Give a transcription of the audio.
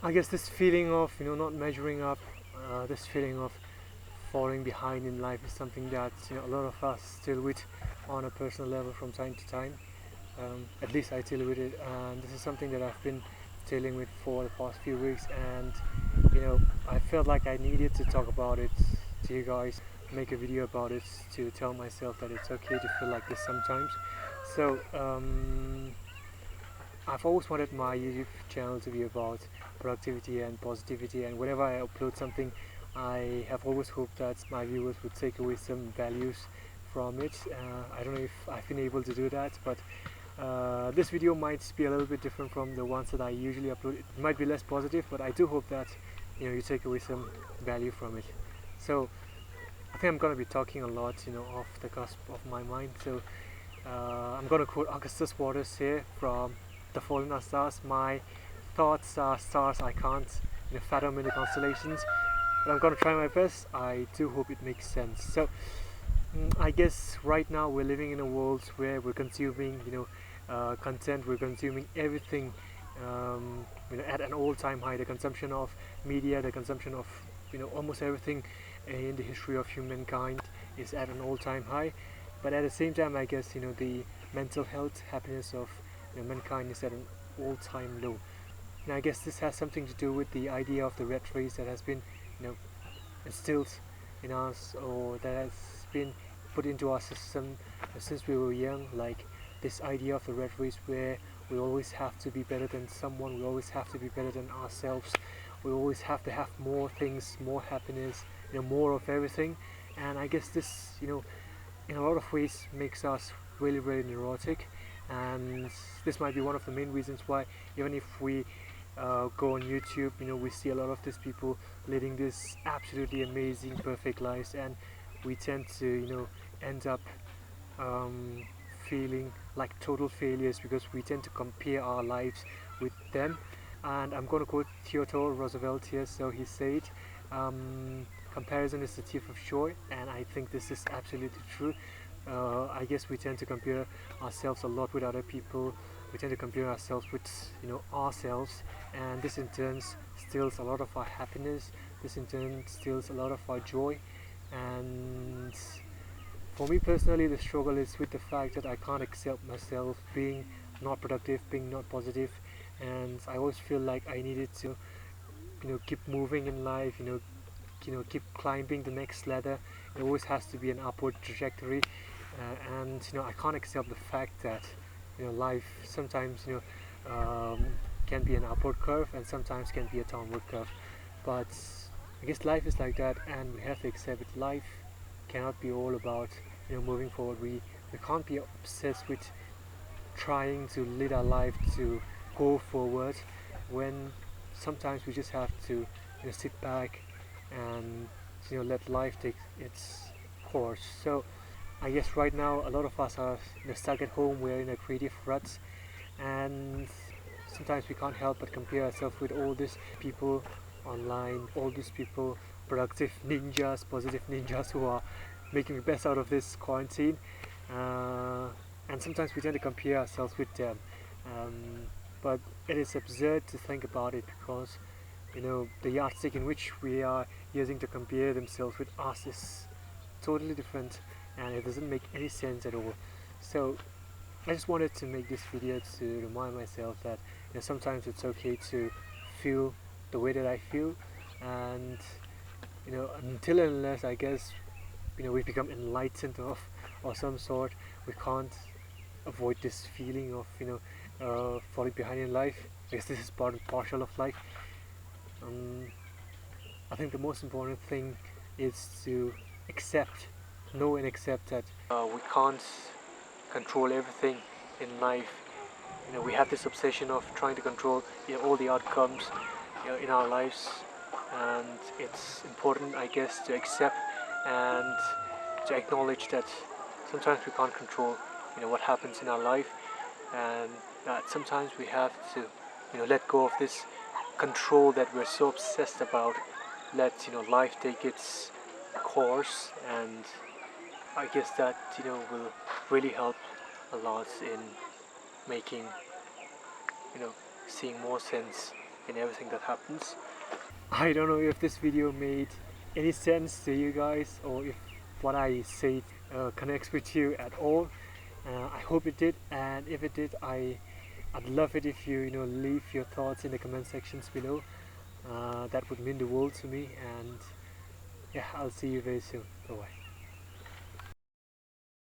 I guess this feeling of not measuring up, this feeling of falling behind in life is something that a lot of us deal with on a personal level from time to time. At least I deal with it, and this is something that I've been dealing with for the past few weeks. And I felt like I needed to talk about it to you guys, make a video about it to tell myself that it's okay to feel like this sometimes. So I've always wanted my YouTube channel to be about productivity and positivity, and whenever I upload something, I have always hoped that my viewers would take away some values from it. I don't know if I've been able to do that, but this video might be a little bit different from the ones that I usually upload. It might be less positive, but I do hope that you take away some value from it. So I think I'm gonna be talking a lot, off the cusp of my mind. So I'm gonna quote Augustus Waters here from The Fallen Are Stars. My thoughts are stars I can't fathom in the constellations, but I'm gonna try my best. I do hope it makes sense. So I guess right now we're living in a world where we're consuming content, we're consuming everything at an all-time high. The consumption of media, the consumption of almost everything in the history of humankind is at an all-time high. But at the same time, I guess the mental health, happiness of mankind is at an all-time low. And I guess this has something to do with the idea of the rat race that has been instilled in us, or that has been put into our system since we were young. Like this idea of the rat race, where we always have to be better than someone, we always have to be better than ourselves, we always have to have more things, more happiness, more of everything. And I guess this in a lot of ways makes us really, really neurotic. And this might be one of the main reasons why, even if we go on YouTube, we see a lot of these people leading this absolutely amazing, perfect lives, and we tend to end up feeling like total failures because we tend to compare our lives with them. And I'm going to quote Theodore Roosevelt here. So he said, comparison is the thief of joy, and I think this is absolutely true. I guess we tend to compare ourselves a lot with other people. We tend to compare ourselves with ourselves, and this in turn steals a lot of our happiness. This in turn steals a lot of our joy. And for me personally, the struggle is with the fact that I can't accept myself being not productive, being not positive, and I always feel like I needed to keep moving in life, keep climbing the next ladder. It always has to be an upward trajectory, and I can't accept the fact that life sometimes can be an upward curve and sometimes can be a downward curve. But I guess life is like that, and we have to accept it. Life cannot be all about moving forward. We can't be obsessed with trying to lead our life to go forward, when sometimes we just have to sit back and let life take its course. So I guess right now a lot of us are stuck at home. We're in a creative rut, and sometimes we can't help but compare ourselves with all these people online, all these people, productive ninjas, positive ninjas, who are making the best out of this quarantine. And sometimes we tend to compare ourselves with them. But it is absurd to think about it, because the yardstick in which we are using to compare themselves with us is totally different, and it doesn't make any sense at all. So I just wanted to make this video to remind myself that sometimes it's okay to feel the way that I feel, and until and unless I guess we've become enlightened or some sort, we can't avoid this feeling of falling behind in life, because this is part and parcel of life. um, I think the most important thing is to know and accept that we can't control everything in life. We have this obsession of trying to control all the outcomes in our lives, and it's important, I guess, to accept and to acknowledge that sometimes we can't control what happens in our life, and that sometimes we have to let go of this control that we're so obsessed about. Let life take its course, and I guess that will really help a lot in making seeing more sense in everything that happens. I don't know if this video made any sense to you guys, or if what I said connects with you at all. I hope it did, and if it did, I'd love it if you leave your thoughts in the comment sections below. That would mean the world to me, and yeah, I'll see you very soon. Bye bye.